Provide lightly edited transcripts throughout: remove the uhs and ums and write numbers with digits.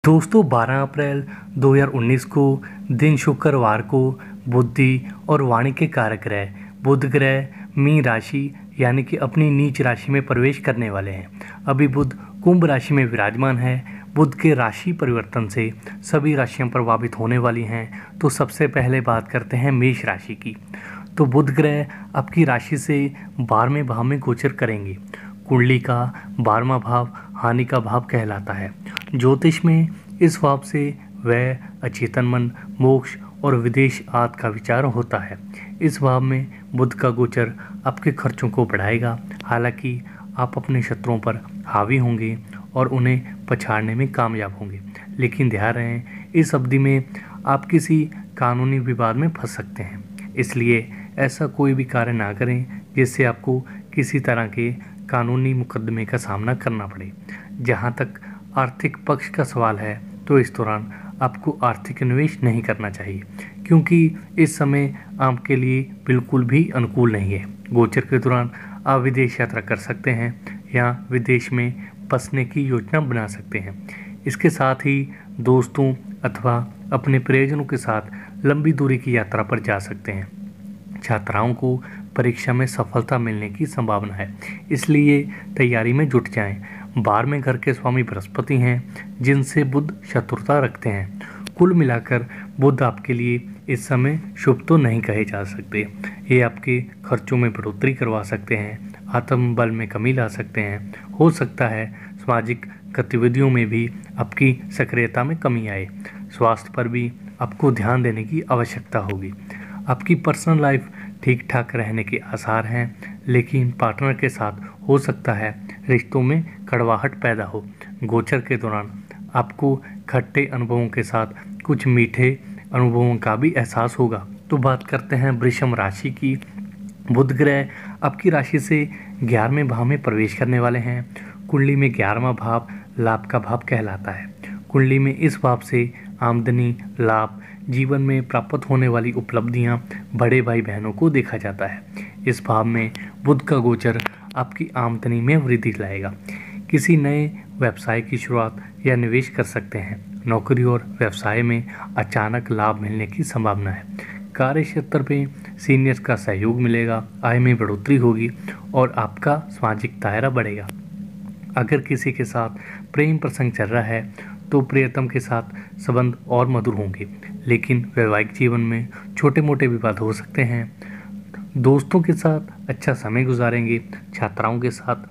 दोस्तों 12 अप्रैल 2019 को दिन शुक्रवार को बुद्धि और वाणी के कारक ग्रह बुध ग्रह मीन राशि यानी कि अपनी नीच राशि में प्रवेश करने वाले हैं। अभी बुध कुंभ राशि में विराजमान है। बुध के राशि परिवर्तन से सभी राशियां प्रभावित होने वाली हैं। तो सबसे पहले बात करते हैं मेष राशि की। तो बुध ग्रह आपकी राशि से 12वें भाव में गोचर करेंगे। कुंडली का 12वां भाव हानि का भाव कहलाता है। ज्योतिष में इस भाव से व्यय, अचेतन मन, मोक्ष और विदेश आदि का विचार होता है। इस भाव में बुध का गोचर आपके खर्चों को बढ़ाएगा। हालांकि आप अपने शत्रुओं पर हावी होंगे और उन्हें पछाड़ने में कामयाब होंगे, लेकिन ध्यान रहे इस अवधि में आप किसी कानूनी विवाद में फंस सकते हैं। इसलिए ऐसा कोई भी कार्य ना करें जिससे आपको किसी तरह के कानूनी मुकदमे का सामना करना पड़े। जहां तक आर्थिक पक्ष का सवाल है तो इस दौरान आपको आर्थिक निवेश नहीं करना चाहिए, क्योंकि इस समय आपके लिए बिल्कुल भी अनुकूल नहीं है। गोचर के दौरान आप विदेश यात्रा कर सकते हैं या विदेश में बसने की योजना बना सकते हैं। इसके साथ ही दोस्तों अथवा अपने प्रियजनों के साथ लंबी दूरी की यात्रा पर जा सकते हैं। छात्राओं को परीक्षा में सफलता मिलने की संभावना है, इसलिए तैयारी में जुट जाएं। 12वें घर के स्वामी बृहस्पति हैं, जिनसे बुध शत्रुता रखते हैं। कुल मिलाकर बुध आपके लिए इस समय शुभ तो नहीं कहे जा सकते। ये आपके खर्चों में बढ़ोतरी करवा सकते हैं, आत्मबल में कमी ला सकते हैं। हो सकता है सामाजिक गतिविधियों में भी आपकी सक्रियता में कमी आए। स्वास्थ्य पर भी आपको ध्यान देने की आवश्यकता होगी। आपकी पर्सनल लाइफ ठीक ठाक रहने के आसार हैं, लेकिन पार्टनर के साथ हो सकता है रिश्तों में कड़वाहट पैदा हो। गोचर के दौरान आपको खट्टे अनुभवों के साथ कुछ मीठे अनुभवों का भी एहसास होगा। तो बात करते हैं वृषभ राशि की। बुध ग्रह आपकी राशि से 11वें भाव में प्रवेश करने वाले हैं। कुंडली में 11वां भाव लाभ का भाव कहलाता है। कुंडली में इस भाव से आमदनी, लाभ, जीवन में प्राप्त होने वाली उपलब्धियां, बड़े भाई बहनों को देखा जाता है। इस भाव में बुध का गोचर आपकी आमदनी में वृद्धि लाएगा। किसी नए व्यवसाय की शुरुआत या निवेश कर सकते हैं। नौकरी और व्यवसाय में अचानक लाभ मिलने की संभावना है। कार्य क्षेत्र में सीनियर्स का सहयोग मिलेगा, आय में बढ़ोतरी होगी और आपका सामाजिक दायरा बढ़ेगा। अगर किसी के साथ प्रेम प्रसंग चल रहा है तो प्रियतम के साथ संबंध और मधुर होंगे, लेकिन वैवाहिक जीवन में छोटे मोटे विवाद हो सकते हैं। दोस्तों के साथ अच्छा समय गुजारेंगे। छात्राओं के साथ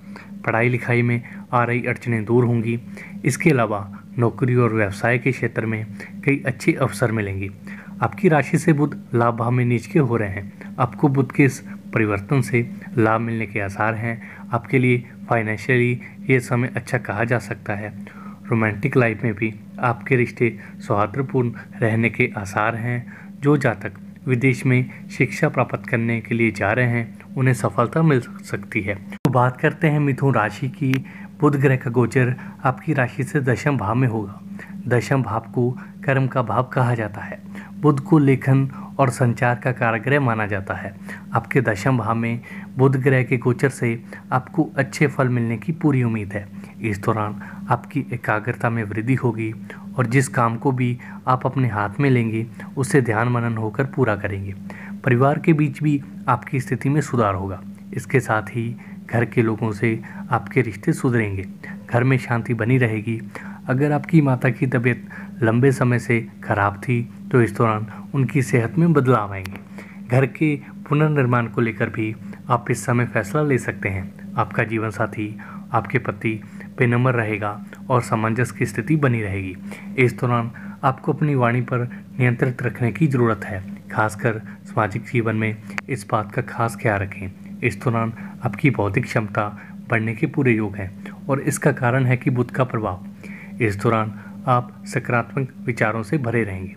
पढ़ाई लिखाई में आ रही अड़चनें दूर होंगी। इसके अलावा नौकरी और व्यवसाय के क्षेत्र में कई अच्छे अवसर मिलेंगे। आपकी राशि से बुध लाभ भाव में नीच के हो रहे हैं। आपको बुध के इस परिवर्तन से लाभ मिलने के आसार हैं। आपके लिए फाइनेंशियली ये समय अच्छा कहा जा सकता है। रोमांटिक लाइफ में भी आपके रिश्ते सौहार्दपूर्ण रहने के आसार हैं। जो जातक विदेश में शिक्षा प्राप्त करने के लिए जा रहे हैं उन्हें सफलता मिल सकती है। तो बात करते हैं मिथुन राशि की। बुध ग्रह का गोचर आपकी राशि से 10वें भाव में होगा। 10वें भाव को कर्म का भाव कहा जाता है। बुध को लेखन और संचार का कारक माना जाता है। आपके 10वें भाव में बुध ग्रह के गोचर से आपको अच्छे फल मिलने की पूरी उम्मीद है। इस दौरान आपकी एकाग्रता में वृद्धि होगी और जिस काम को भी आप अपने हाथ में लेंगे उसे ध्यान मनन होकर पूरा करेंगे। परिवार के बीच भी आपकी स्थिति में सुधार होगा। इसके साथ ही घर के लोगों से आपके रिश्ते सुधरेंगे। घर में शांति बनी रहेगी। अगर आपकी माता की तबीयत लंबे समय से खराब थी तो इस दौरान उनकी सेहत में बदलाव आएंगे। घर के पुनर्निर्माण को लेकर भी आप इस समय फैसला ले सकते हैं। आपका जीवन साथी आपके प्रति बेनम्र रहेगा और सामंजस्य की स्थिति बनी रहेगी। इस दौरान आपको अपनी वाणी पर नियंत्रित रखने की ज़रूरत है। खासकर सामाजिक जीवन में इस बात का खास ख्याल रखें। इस दौरान आपकी बौद्धिक क्षमता बढ़ने के पूरे योग हैं और इसका कारण है कि बुध का प्रभाव। इस दौरान आप सकारात्मक विचारों से भरे रहेंगे।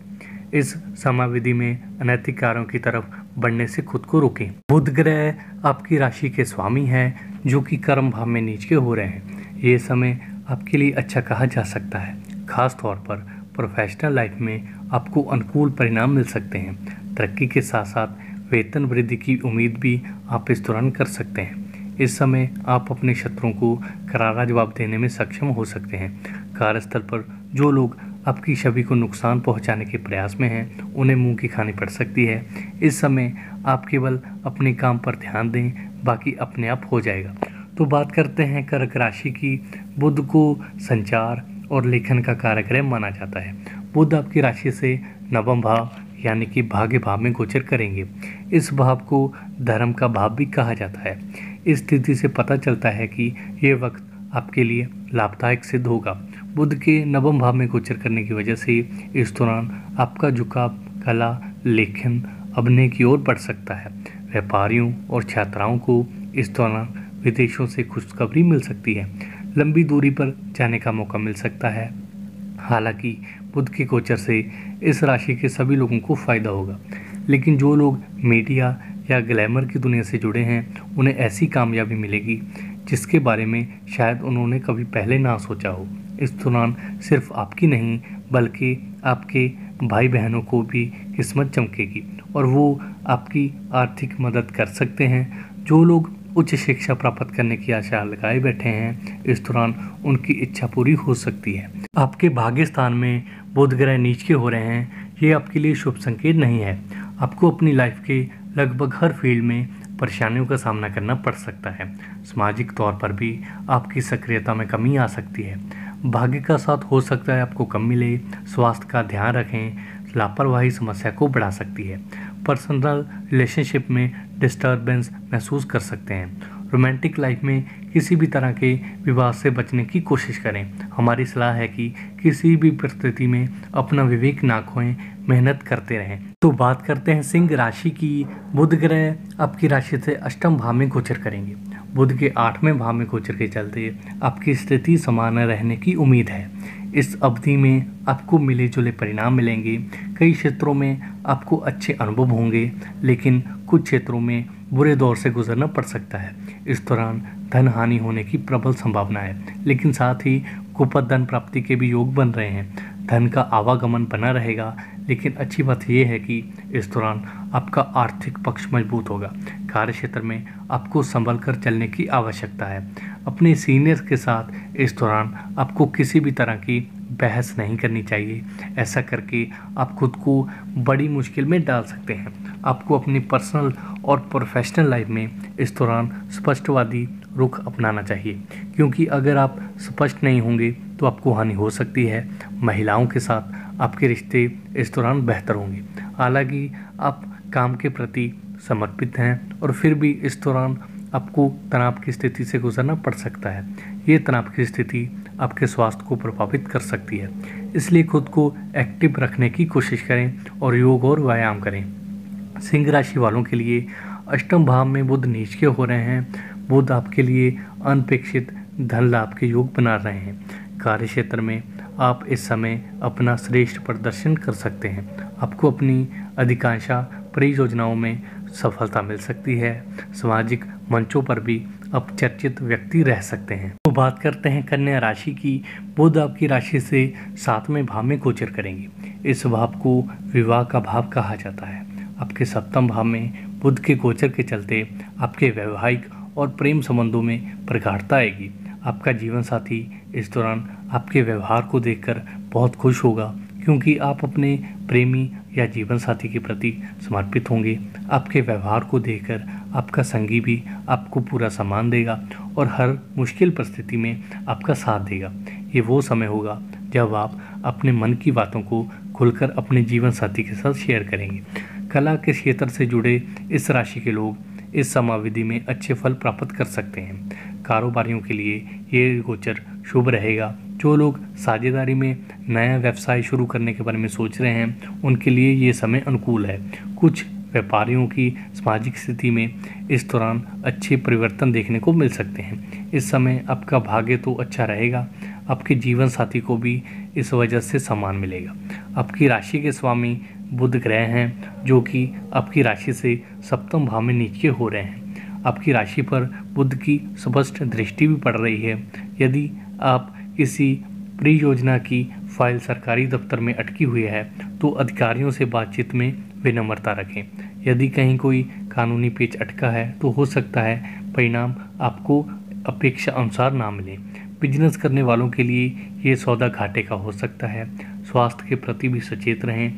इस समयावधि में अनैतिक कार्यों की तरफ बढ़ने से खुद को रोकें। बुध ग्रह आपकी राशि के स्वामी हैं, जो कि कर्म भाव में नीच के हो रहे हैं। ये समय आपके लिए अच्छा कहा जा सकता है। खास तौर पर प्रोफेशनल लाइफ में आपको अनुकूल परिणाम मिल सकते हैं। तरक्की के साथ साथ वेतन वृद्धि की उम्मीद भी आप इस दौरान कर सकते हैं। इस समय आप अपने शत्रुओं को करारा जवाब देने में सक्षम हो सकते हैं। कार्यस्थल पर जो लोग आपकी छवि को नुकसान पहुंचाने के प्रयास में हैं, उन्हें मुंह की खानी पड़ सकती है। इस समय आप केवल अपने काम पर ध्यान दें, बाकी अपने आप हो जाएगा। तो बात करते हैं कर्क राशि की। बुध को संचार और लेखन का कारक माना जाता है। बुध आपकी राशि से नवम भाव यानी कि भाग्य भाव में गोचर करेंगे। इस भाव को धर्म का भाव भी कहा जाता है। इस स्थिति से पता चलता है कि ये वक्त आपके लिए लाभदायक सिद्ध होगा। बुध के नवम भाव में गोचर करने की वजह से इस दौरान आपका झुकाव कला, लेखन, अभिनय की ओर बढ़ सकता है। व्यापारियों और छात्राओं को इस दौरान विदेशों से खुशखबरी मिल सकती है। लंबी दूरी पर जाने का मौका मिल सकता है। हालांकि बुध के गोचर से इस राशि के सभी लोगों को फायदा होगा, लेकिन जो लोग मीडिया या ग्लैमर की दुनिया से जुड़े हैं उन्हें ऐसी कामयाबी मिलेगी जिसके बारे में शायद उन्होंने कभी पहले ना सोचा हो। इस दौरान सिर्फ आपकी नहीं बल्कि आपके भाई बहनों को भी किस्मत चमकेगी और वो आपकी आर्थिक मदद कर सकते हैं। जो लोग उच्च शिक्षा प्राप्त करने की आशा लगाए बैठे हैं, इस दौरान उनकी इच्छा पूरी हो सकती है। आपके भाग्य स्थान में बुध ग्रह नीच के हो रहे हैं, ये आपके लिए शुभ संकेत नहीं है। आपको अपनी लाइफ के लगभग हर फील्ड में परेशानियों का सामना करना पड़ सकता है। सामाजिक तौर पर भी आपकी सक्रियता में कमी आ सकती है। भाग्य का साथ हो सकता है आपको कम मिले। स्वास्थ्य का ध्यान रखें, लापरवाही समस्या को बढ़ा सकती है। पर्सनल रिलेशनशिप में डिस्टर्बेंस महसूस कर सकते हैं। रोमांटिक लाइफ में किसी भी तरह के विवाद से बचने की कोशिश करें। हमारी सलाह है कि किसी भी परिस्थिति में अपना विवेक ना खोएं, मेहनत करते रहें। तो बात करते हैं सिंह राशि की। बुध ग्रह आपकी राशि से अष्टम भाव में गोचर करेंगे। बुध के 8वें भाव में गोचर के चलते आपकी स्थिति समान रहने की उम्मीद है। इस अवधि में आपको मिले जुले परिणाम मिलेंगे। कई क्षेत्रों में आपको अच्छे अनुभव होंगे, लेकिन कुछ क्षेत्रों में बुरे दौर से गुजरना पड़ सकता है। इस दौरान धन हानि होने की प्रबल संभावना है, लेकिन साथ ही गुप्त धन प्राप्ति के भी योग बन रहे हैं। धन का आवागमन बना रहेगा, लेकिन अच्छी बात यह है कि इस दौरान आपका आर्थिक पक्ष मजबूत होगा। कार्य क्षेत्र में आपको संभल कर चलने की आवश्यकता है। अपने सीनियर्स के साथ इस दौरान आपको किसी भी तरह की बहस नहीं करनी चाहिए। ऐसा करके आप खुद को बड़ी मुश्किल में डाल सकते हैं। आपको अपनी पर्सनल और प्रोफेशनल लाइफ में इस दौरान स्पष्टवादी रुख अपनाना चाहिए, क्योंकि अगर आप स्पष्ट नहीं होंगे तो आपको हानि हो सकती है। महिलाओं के साथ आपके रिश्ते इस दौरान बेहतर होंगे। हालांकि आप काम के प्रति समर्पित हैं और फिर भी इस दौरान आपको तनाव की स्थिति से गुजरना पड़ सकता है। ये तनाव की स्थिति आपके स्वास्थ्य को प्रभावित कर सकती है, इसलिए खुद को एक्टिव रखने की कोशिश करें और योग और व्यायाम करें। सिंह राशि वालों के लिए अष्टम भाव में बुध नीच के हो रहे हैं। बुध आपके लिए अनपेक्षित धन लाभ के योग बना रहे हैं। कार्य क्षेत्र में आप इस समय अपना श्रेष्ठ प्रदर्शन कर सकते हैं। आपको अपनी अधिकांश परियोजनाओं में सफलता मिल सकती है। सामाजिक मंचों पर भी आप चर्चित व्यक्ति रह सकते हैं। तो बात करते हैं कन्या राशि की। बुध आपकी राशि से 7वें भाव में गोचर करेंगे। इस भाव को विवाह का भाव कहा जाता है। आपके 7वें भाव में बुध के गोचर के चलते आपके वैवाहिक और प्रेम संबंधों में प्रगाढ़ता आएगी। आपका जीवन साथी इस दौरान आपके व्यवहार को देखकर बहुत खुश होगा, क्योंकि आप अपने प्रेमी या जीवन साथी के प्रति समर्पित होंगे। आपके व्यवहार को देखकर आपका संगी भी आपको पूरा सम्मान देगा और हर मुश्किल परिस्थिति में आपका साथ देगा। ये वो समय होगा जब आप अपने मन की बातों को खुलकर अपने जीवन साथी के साथ शेयर करेंगे। कला के क्षेत्र से जुड़े इस राशि के लोग इस समावधि में अच्छे फल प्राप्त कर सकते हैं। कारोबारियों के लिए ये गोचर शुभ रहेगा। जो लोग साझेदारी में नया व्यवसाय शुरू करने के बारे में सोच रहे हैं, उनके लिए ये समय अनुकूल है। कुछ व्यापारियों की सामाजिक स्थिति में इस दौरान अच्छे परिवर्तन देखने को मिल सकते हैं। इस समय आपका भाग्य तो अच्छा रहेगा, आपके जीवन साथी को भी इस वजह से सम्मान मिलेगा। आपकी राशि के स्वामी बुध ग्रह हैं, जो कि आपकी राशि से 7वें भाव में नीचे हो रहे हैं। आपकी राशि पर बुध की स्पष्ट दृष्टि भी पड़ रही है। यदि आप किसी परियोजना की फाइल सरकारी दफ्तर में अटकी हुई है तो अधिकारियों से बातचीत में विनम्रता रखें। यदि कहीं कोई कानूनी पेच अटका है तो हो सकता है परिणाम आपको अपेक्षा अनुसार ना मिले। बिजनेस करने वालों के लिए ये सौदा घाटे का हो सकता है। स्वास्थ्य के प्रति भी सचेत रहें।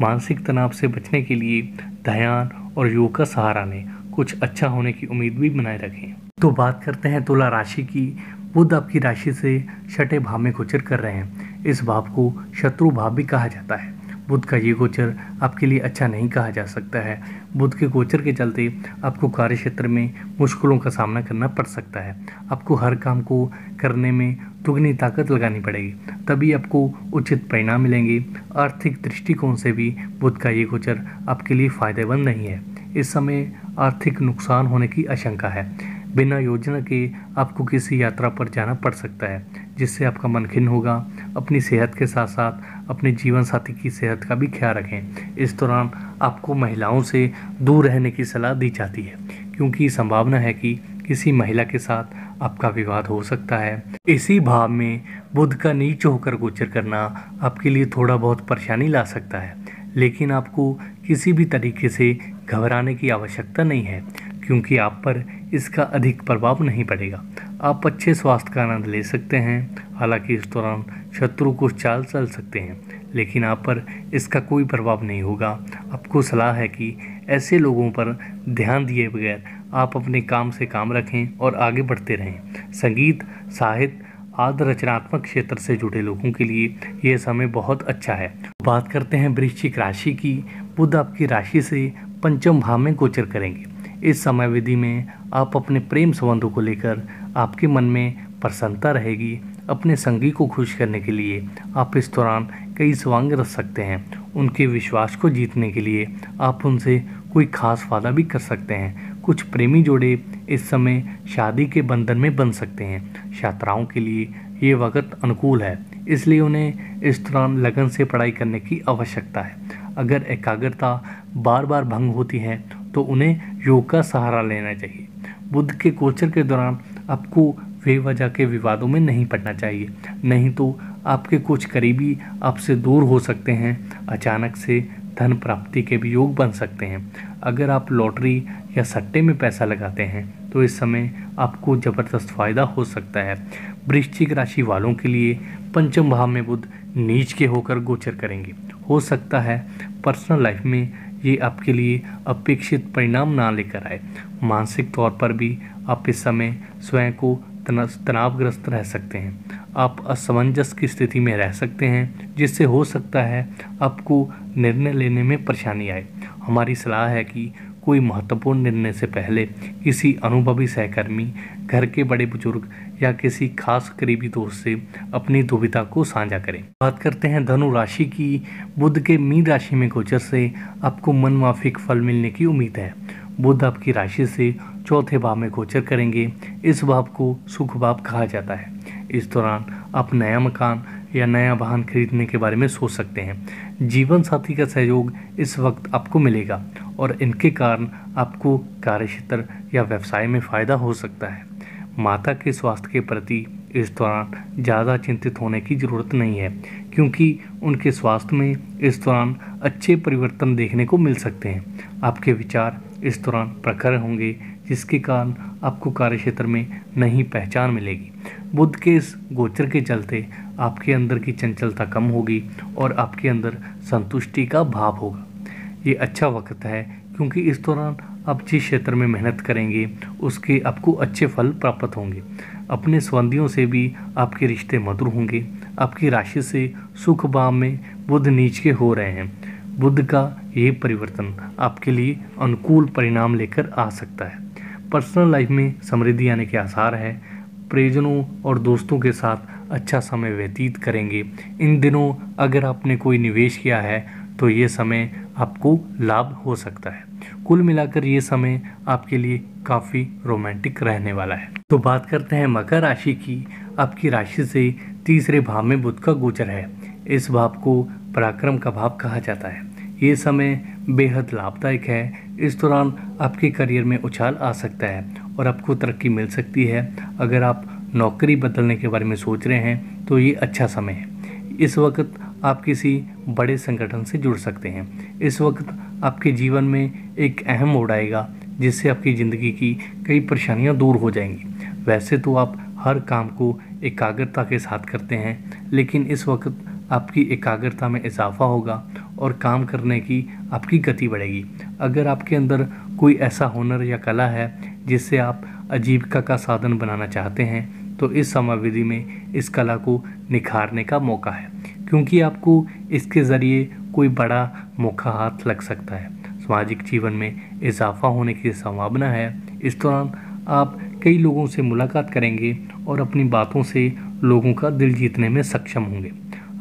मानसिक तनाव से बचने के लिए ध्यान और योग का सहारा लें। कुछ अच्छा होने की उम्मीद भी बनाए रखें। तो बात करते हैं तुला राशि की। बुध आपकी राशि से छठे भाव में गोचर कर रहे हैं। इस भाव को शत्रु भाव भी कहा जाता है। बुध का ये गोचर आपके लिए अच्छा नहीं कहा जा सकता है। बुध के गोचर के चलते आपको कार्य क्षेत्र में मुश्किलों का सामना करना पड़ सकता है। आपको हर काम को करने में दुगनी ताकत लगानी पड़ेगी, तभी आपको उचित परिणाम मिलेंगे। आर्थिक दृष्टिकोण से भी बुध का ये गोचर आपके लिए फायदेमंद नहीं है। इस समय आर्थिक नुकसान होने की आशंका है। बिना योजना के आपको किसी यात्रा पर जाना पड़ सकता है, जिससे आपका मन खिन्न होगा। अपनी सेहत के साथ साथ अपने जीवन साथी की सेहत का भी ख्याल रखें। इस दौरान आपको महिलाओं से दूर रहने की सलाह दी जाती है, क्योंकि संभावना है कि किसी महिला के साथ आपका विवाद हो सकता है। इसी भाव में बुध का नीच होकर गोचर करना आपके लिए थोड़ा बहुत परेशानी ला सकता है, लेकिन आपको किसी भी तरीके से घबराने की आवश्यकता नहीं है, क्योंकि आप पर इसका अधिक प्रभाव नहीं पड़ेगा। आप अच्छे स्वास्थ्य का आनंद ले सकते हैं। हालांकि इस दौरान शत्रु कुछ चाल चल सकते हैं, लेकिन आप पर इसका कोई प्रभाव नहीं होगा। आपको सलाह है कि ऐसे लोगों पर ध्यान दिए बगैर आप अपने काम से काम रखें और आगे बढ़ते रहें। संगीत, साहित्य आदि रचनात्मक क्षेत्र से जुड़े लोगों के लिए यह समय बहुत अच्छा है। बात करते हैं वृश्चिक राशि की। बुध आपकी राशि से पंचम भाव में गोचर करेंगे। इस समय विधि में आप अपने प्रेम संबंधों को लेकर आपके मन में प्रसन्नता रहेगी। अपने संगी को खुश करने के लिए आप इस दौरान कई सवांग रच सकते हैं। उनके विश्वास को जीतने के लिए आप उनसे कोई खास वादा भी कर सकते हैं। कुछ प्रेमी जोड़े इस समय शादी के बंधन में बन सकते हैं। छात्राओं के लिए ये वक्त अनुकूल है, इसलिए उन्हें इस दौरान लगन से पढ़ाई करने की आवश्यकता है। अगर एकाग्रता बार बार भंग होती है तो उन्हें योग का सहारा लेना चाहिए। बुध के गोचर के दौरान आपको बेवजह के विवादों में नहीं पड़ना चाहिए, नहीं तो आपके कुछ करीबी आपसे दूर हो सकते हैं। अचानक से धन प्राप्ति के भी योग बन सकते हैं। अगर आप लॉटरी या सट्टे में पैसा लगाते हैं तो इस समय आपको जबरदस्त फायदा हो सकता है। वृश्चिक राशि वालों के लिए पंचम भाव में बुध नीच के होकर गोचर करेंगे। हो सकता है पर्सनल लाइफ में ये आपके लिए अपेक्षित परिणाम ना लेकर आए। मानसिक तौर पर भी आप इस समय स्वयं को तनावग्रस्त रह सकते हैं। आप असमंजस की स्थिति में रह सकते हैं, जिससे हो सकता है आपको निर्णय लेने में परेशानी आए। हमारी सलाह है कि कोई महत्वपूर्ण निर्णय से पहले किसी अनुभवी सहकर्मी, घर के बड़े बुजुर्ग या किसी खास करीबी दोस्त से अपनी दुविधा को साझा करें। बात करते हैं धनु राशि की। बुध के मीन राशि में गोचर से आपको मनमाफिक फल मिलने की उम्मीद है। बुध आपकी राशि से चौथे भाव में गोचर करेंगे। इस भाव को सुख भाव कहा जाता है। इस दौरान आप नया मकान या नया वाहन खरीदने के बारे में सोच सकते हैं। जीवन साथी का सहयोग इस वक्त आपको मिलेगा और इनके कारण आपको कार्यक्षेत्र या व्यवसाय में फायदा हो सकता है। माता के स्वास्थ्य के प्रति इस दौरान ज़्यादा चिंतित होने की ज़रूरत नहीं है, क्योंकि उनके स्वास्थ्य में इस दौरान अच्छे परिवर्तन देखने को मिल सकते हैं। आपके विचार इस दौरान प्रखर होंगे, जिसके कारण आपको कार्यक्षेत्र में नई पहचान मिलेगी। बुध के इस गोचर के चलते आपके अंदर की चंचलता कम होगी और आपके अंदर संतुष्टि का भाव होगा। ये अच्छा वक्त है, क्योंकि इस दौरान आप जिस क्षेत्र में मेहनत करेंगे उसके आपको अच्छे फल प्राप्त होंगे। अपने संबंधियों से भी आपके रिश्ते मधुर होंगे। आपकी राशि से सुख भाव में बुध नीच के हो रहे हैं। बुध का ये परिवर्तन आपके लिए अनुकूल परिणाम लेकर आ सकता है। पर्सनल लाइफ में समृद्धि आने के आसार है। परिजनों और दोस्तों के साथ अच्छा समय व्यतीत करेंगे। इन दिनों अगर आपने कोई निवेश किया है तो ये समय आपको लाभ हो सकता है। कुल मिलाकर ये समय आपके लिए काफ़ी रोमांटिक रहने वाला है। तो बात करते हैं मकर राशि की। आपकी राशि से तीसरे भाव में बुध का गोचर है। इस भाव को पराक्रम का भाव कहा जाता है। ये समय बेहद लाभदायक है। इस दौरान आपके करियर में उछाल आ सकता है और आपको तरक्की मिल सकती है। अगर आप नौकरी बदलने के बारे में सोच रहे हैं तो ये अच्छा समय है। इस वक्त आप किसी बड़े संगठन से जुड़ सकते हैं। इस वक्त आपके जीवन में एक अहम मोड़ आएगा, जिससे आपकी ज़िंदगी की कई परेशानियां दूर हो जाएंगी। वैसे तो आप हर काम को एकाग्रता के साथ करते हैं, लेकिन इस वक्त आपकी एकाग्रता में इजाफा होगा और काम करने की आपकी गति बढ़ेगी। अगर आपके अंदर कोई ऐसा हुनर या कला है जिससे आप आजीविका का साधन बनाना चाहते हैं तो इस समयावधि में इस कला को निखारने का मौका है, क्योंकि आपको इसके ज़रिए कोई बड़ा मौका हाथ लग सकता है। सामाजिक जीवन में इजाफा होने की संभावना है। इस दौरान आप कई लोगों से मुलाकात करेंगे और अपनी बातों से लोगों का दिल जीतने में सक्षम होंगे।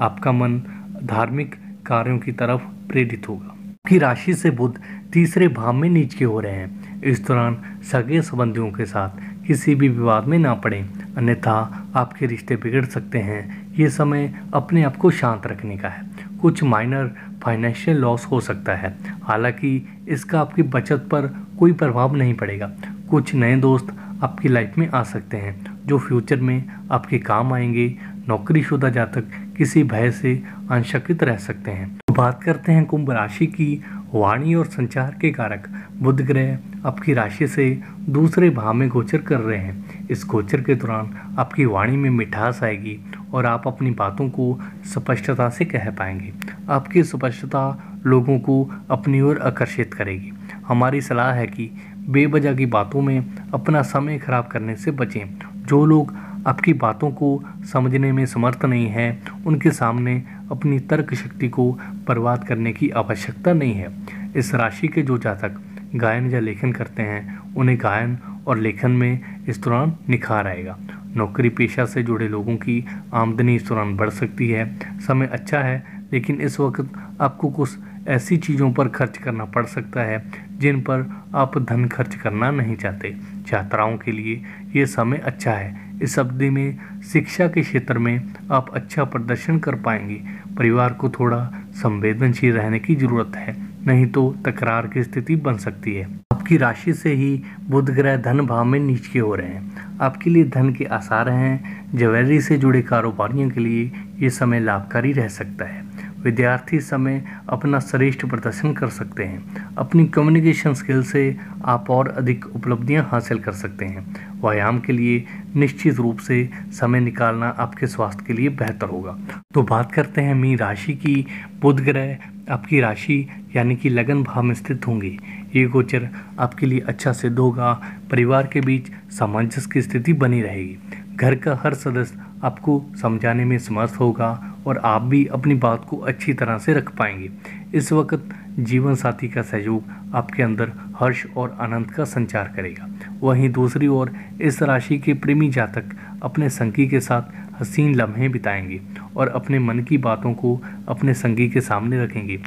आपका मन धार्मिक कार्यों की तरफ प्रेरित होगा। आपकी राशि से बुध तीसरे भाव में नीच के हो रहे हैं। इस दौरान सगे संबंधियों के साथ किसी भी विवाद में ना पड़ें, अन्यथा आपके रिश्ते बिगड़ सकते हैं। ये समय अपने आप को शांत रखने का है। कुछ माइनर फाइनेंशियल लॉस हो सकता है, हालांकि इसका आपकी बचत पर कोई प्रभाव नहीं पड़ेगा। कुछ नए दोस्त आपकी लाइफ में आ सकते हैं जो फ्यूचर में आपके काम आएंगे। नौकरीशुदा जातक किसी भय से आशंकित रह सकते हैं। बात करते हैं कुंभ राशि की। वाणी और संचार के कारक बुध ग्रह आपकी राशि से दूसरे भाव में गोचर कर रहे हैं। इस गोचर के दौरान आपकी वाणी में मिठास आएगी और आप अपनी बातों को स्पष्टता से कह पाएंगे। आपकी स्पष्टता लोगों को अपनी ओर आकर्षित करेगी। हमारी सलाह है कि बेवजह की बातों में अपना समय खराब करने से बचें। जो लोग आपकी बातों को समझने में समर्थ नहीं हैं, उनके सामने अपनी तर्क शक्ति को बर्बाद करने की आवश्यकता नहीं है। इस राशि के जो जातक गायन या लेखन करते हैं, उन्हें गायन और लेखन में इस दौरान निखार आएगा। नौकरी पेशा से जुड़े लोगों की आमदनी इस दौरान बढ़ सकती है। समय अच्छा है, लेकिन इस वक्त आपको कुछ ऐसी चीज़ों पर खर्च करना पड़ सकता है जिन पर आप धन खर्च करना नहीं चाहते। छात्राओं के लिए ये समय अच्छा है। इस अवधि में शिक्षा के क्षेत्र में आप अच्छा प्रदर्शन कर पाएंगे। परिवार को थोड़ा संवेदनशील रहने की ज़रूरत है, नहीं तो तकरार की स्थिति बन सकती है। आपकी राशि से ही बुध ग्रह धन भाव में नीच के हो रहे हैं। आपके लिए धन के आसार हैं। ज्वेलरी से जुड़े कारोबारियों के लिए ये समय लाभकारी रह सकता है। विद्यार्थी समय अपना श्रेष्ठ प्रदर्शन कर सकते हैं। अपनी कम्युनिकेशन स्किल से आप और अधिक उपलब्धियां हासिल कर सकते हैं। व्यायाम के लिए निश्चित रूप से समय निकालना आपके स्वास्थ्य के लिए बेहतर होगा। तो बात करते हैं मीन राशि की। बुध ग्रह आपकी राशि यानी कि लगन भाव में स्थित होंगे। ये गोचर आपके लिए अच्छा सिद्ध होगा। परिवार के बीच सामंजस्य की स्थिति बनी रहेगी। घर का हर सदस्य आपको समझाने में समर्थ होगा और आप भी अपनी बात को अच्छी तरह से रख पाएंगे। इस वक्त जीवन साथी का सहयोग आपके अंदर हर्ष और आनंद का संचार करेगा। वहीं दूसरी ओर इस राशि के प्रेमी जातक अपने संगी के साथ हसीन लम्हे बिताएंगे और अपने मन की बातों को अपने संगी के सामने रखेंगे।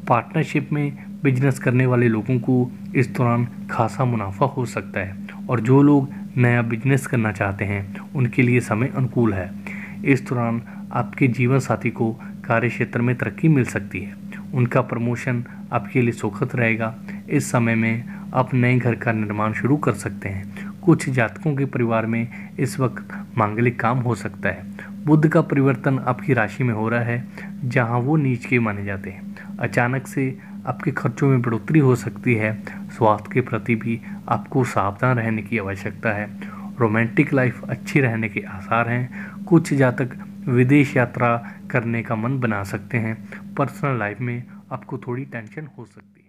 पार्टनरशिप में बिजनेस करने वाले लोगों को इस दौरान खासा मुनाफा हो सकता है और जो लोग नया बिजनेस करना चाहते हैं उनके लिए समय अनुकूल है। इस दौरान आपके जीवन साथी को कार्य क्षेत्र में तरक्की मिल सकती है। उनका प्रमोशन आपके लिए सुखद रहेगा। इस समय में आप नए घर का निर्माण शुरू कर सकते हैं। कुछ जातकों के परिवार में इस वक्त मांगलिक काम हो सकता है। बुध का परिवर्तन आपकी राशि में हो रहा है, जहां वो नीच के माने जाते हैं। अचानक से आपके खर्चों में बढ़ोतरी हो सकती है। स्वास्थ्य के प्रति भी आपको सावधान रहने की आवश्यकता है। रोमांटिक लाइफ अच्छी रहने के आसार हैं। कुछ जातक विदेश यात्रा करने का मन बना सकते हैं। पर्सनल लाइफ में आपको थोड़ी टेंशन हो सकती है।